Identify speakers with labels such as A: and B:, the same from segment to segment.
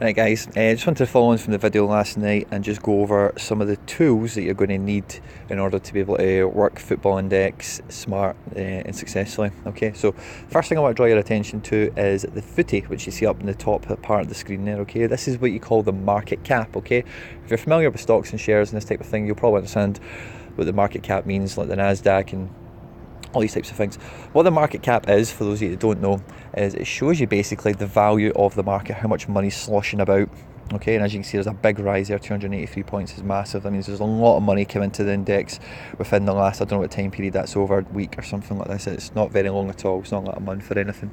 A: Right guys, just wanted to follow on from the video last night and just go over some of the tools that you're going to need in order to be able to work Football Index smart and successfully. Okay, so first thing I want to draw your attention to is the footy, which you see up in the top part of the screen there. Okay, this is what you call the market cap. Okay, if you're familiar with stocks and shares and this type of thing, you'll probably understand what the market cap means, like the Nasdaq and all these types of things. What the market cap is, for those of you that don't know, is it shows you basically the value of the market, how much money's sloshing about. Okay, and as you can see, there's a big rise there. 283 points is massive. That means there's a lot of money come into the index within the last, I don't know what time period that's over, a week or something like this. It's not very long at all. It's not like a month or anything.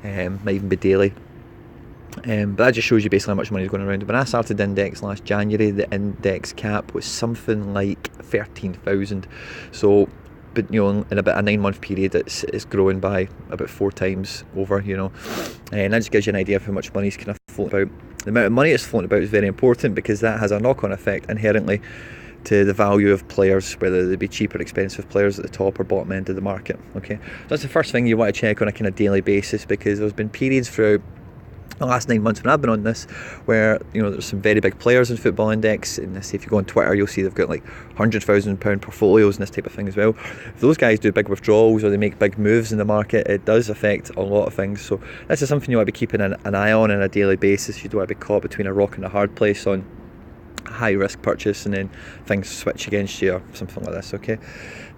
A: Might even be daily. But that just shows you basically how much money is going around. When I started the index last January, the index cap was something like 13,000. So, but you know, in about a 9-month period, it's growing by about 4 times over. You know, and that just gives you an idea of how much money's kind of floating about. The amount of money it's floating about is very important because that has a knock-on effect inherently to the value of players, whether they be cheap or expensive players at the top or bottom end of the market. Okay, so that's the first thing you want to check on a kind of daily basis, because there's been periods throughout the last 9 months when I've been on this where, you know, there's some very big players in Football Index, and say if you go on Twitter you'll see they've got like £100,000 portfolios and this type of thing as well. If those guys do big withdrawals or they make big moves in the market, it does affect a lot of things. So this is something you want to be keeping an eye on a daily basis. You don't want to be caught between a rock and a hard place on high risk purchase and then things switch against you or something like this. Okay,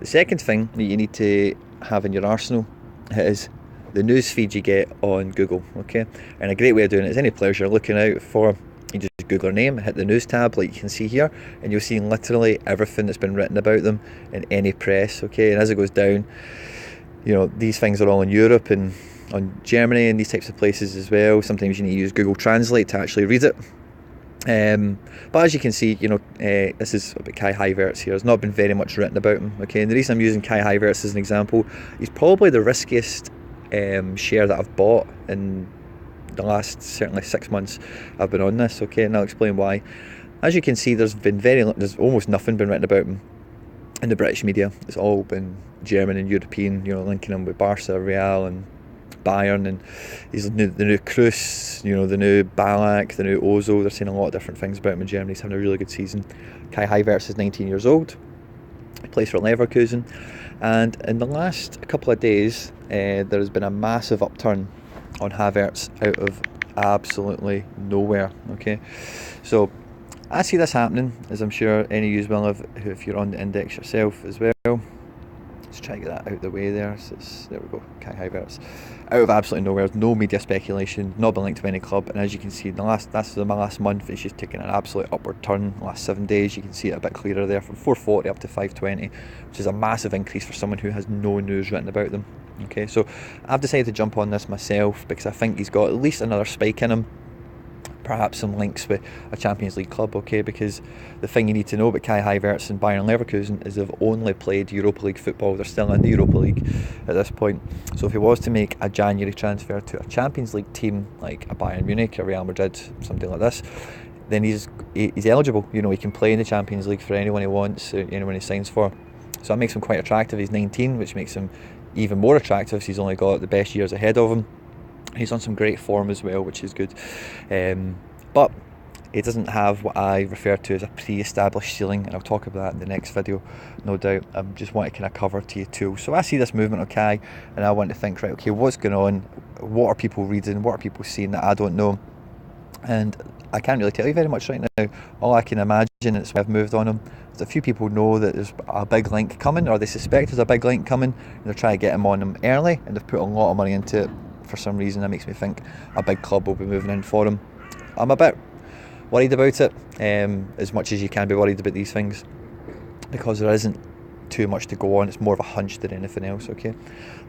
A: the second thing that you need to have in your arsenal is the news feed you get on Google. Okay, and a great way of doing it is any players you're looking out for, you just Google their name, hit the news tab like you can see here, and you'll see literally everything that's been written about them in any press. Okay, and as it goes down, you know, these things are all in Europe and on Germany and these types of places as well. Sometimes you need to use Google Translate to actually read it. But as you can see, you know, this is about Kai Havertz here. There's not been very much written about him. Okay, and the reason I'm using Kai Havertz as an example, he's probably the riskiest share that I've bought in the last certainly 6 months I've been on this. Okay, and I'll explain why. As you can see, there's almost nothing been written about him in the British media. It's all been German and European, you know, linking him with Barca, Real and Bayern, and he's the new Kroos, you know, the new Ballack, the new Ozil. They're saying a lot of different things about him in Germany. He's having a really good season. Kai Havertz is 19 years old. He plays for Leverkusen, and in the last couple of days there has been a massive upturn on Havertz out of absolutely nowhere. Okay, so I see this happening, as I'm sure any of you will have if you're on the index yourself as well. Let's try to get that out of the way there. So there we go, Kai Havertz. Out of absolutely nowhere, no media speculation, not been linked to any club, and as you can see, my last month, it's just taken an absolute upward turn. The last 7 days, you can see it a bit clearer there, from 440 up to 520, which is a massive increase for someone who has no news written about them. Okay, so I've decided to jump on this myself because I think he's got at least another spike in him. Perhaps some links with a Champions League club, okay, because the thing you need to know about Kai Havertz and Bayern Leverkusen is they've only played Europa League football. They're still in the Europa League at this point. So if he was to make a January transfer to a Champions League team like a Bayern Munich or Real Madrid, something like this, then he's eligible. You know, he can play in the Champions League for anyone he wants, anyone he signs for. So that makes him quite attractive. He's 19, which makes him even more attractive. So he's only got the best years ahead of him. He's on some great form as well, which is good. But he doesn't have what I refer to as a pre-established ceiling, and I'll talk about that in the next video, no doubt. I just want to kind of cover to you too. So I see this movement of Kai, and I want to think, right, okay, what's going on? What are people reading? What are people seeing that I don't know? And I can't really tell you very much right now. All I can imagine is I've moved on him. A few people know that there's a big link coming, or they suspect there's a big link coming, and they're trying to get him on him early, and they've put a lot of money into it. For some reason, that makes me think a big club will be moving in for him. I'm a bit worried about it, as much as you can be worried about these things, because there isn't too much to go on. It's more of a hunch than anything else. Okay,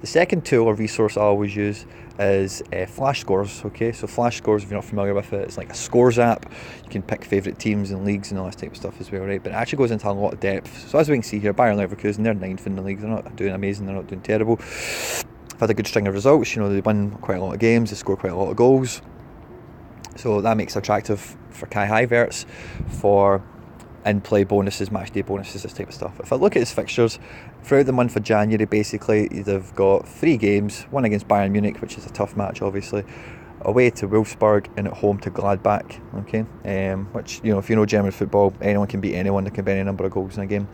A: the second tool or resource I always use is Flash Scores. Okay, so Flash Scores, if you're not familiar with it, it's like a scores app. You can pick favourite teams and leagues and all this type of stuff as well, right? But it actually goes into a lot of depth. So as we can see here, Bayern Leverkusen, they're 9th in the league. They're not doing amazing, they're not doing terrible. I've had a good string of results. You know, they win quite a lot of games, they score quite a lot of goals, so that makes it attractive for Kai Havertz for in-play bonuses, match day bonuses, this type of stuff. If I look at his fixtures throughout the month of January, basically they've got 3 games, one against Bayern Munich, which is a tough match obviously, away to Wolfsburg, and at home to Gladbach. Okay, which, if you know German football, anyone can beat anyone. There can be any number of goals in a game.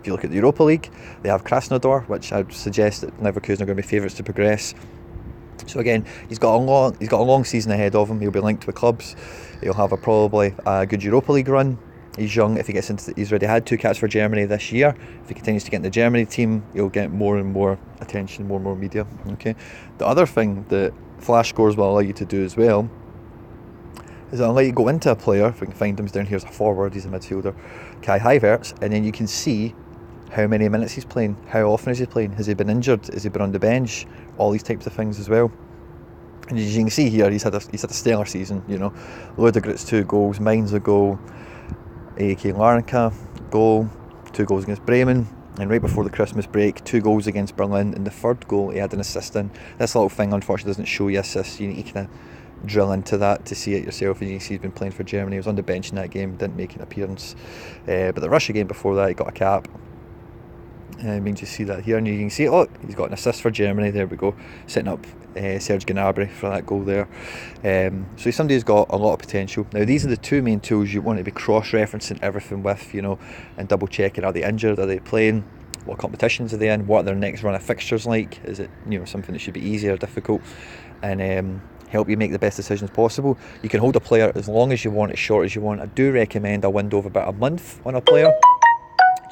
A: If you look at the Europa League, they have Krasnodar, which I'd suggest that Leverkusen are going to be favourites to progress. So again, he's got a long season ahead of him. He'll be linked with clubs. He'll have probably a good Europa League run. He's young. If he gets into, he's already had 2 caps for Germany this year. If he continues to get in the Germany team, he'll get more and more attention, more and more media. Okay. The other thing that Flash scores will allow you to do as well is it'll allow you to go into a player. If we can find him, he's down here as a forward. He's a midfielder, Kai Havertz, and then you can see how many minutes he's playing, how often is he playing, has he been injured, has he been on the bench, all these types of things as well. And as you can see here, he's had a stellar season. Ludogorets 2 goals, Mainz a goal, AEK Larnaca goal, 2 goals against Bremen, and right before the Christmas break, 2 goals against Berlin. And the third goal, he had an assist in. This little thing unfortunately doesn't show you assists. You need to kind of drill into that to see it yourself. And you can see he's been playing for Germany. He was on the bench in that game, didn't make an appearance, but the Russia game before that, he got a cap. Means you see that here, and you can see, look, he's got an assist for Germany. There we go, setting up Serge Gnabry for that goal there. So he's somebody who's got a lot of potential. Now these are the 2 main tools you want to be cross-referencing everything with, and double checking, are they injured, are they playing, what competitions are they in, what are their next run of fixtures like, is it something that should be easy or difficult, and help you make the best decisions possible. You can hold a player as long as you want, as short as you want. I do recommend a window of about a month on a player,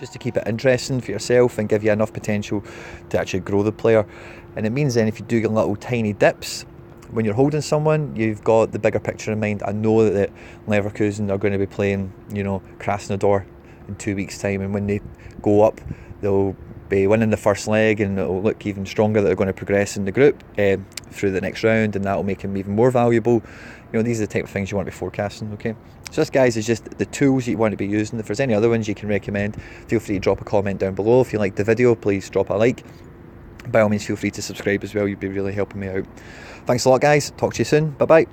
A: just to keep it interesting for yourself and give you enough potential to actually grow the player. And it means then if you do get little tiny dips when you're holding someone, you've got the bigger picture in mind. I know that Leverkusen are going to be playing Krasnodar in 2 weeks' time, and when they go up, they'll be winning the first leg, and it'll look even stronger that they're going to progress in the group through the next round, and that'll make them even more valuable. These are the type of things you want to be forecasting. Okay, so this, guys, is just the tools you want to be using. If there's any other ones you can recommend, feel free to drop a comment down below. If you liked the video, please drop a like. By all means, feel free to subscribe as well. You'd be really helping me out. Thanks a lot, guys. Talk to you soon. Bye bye.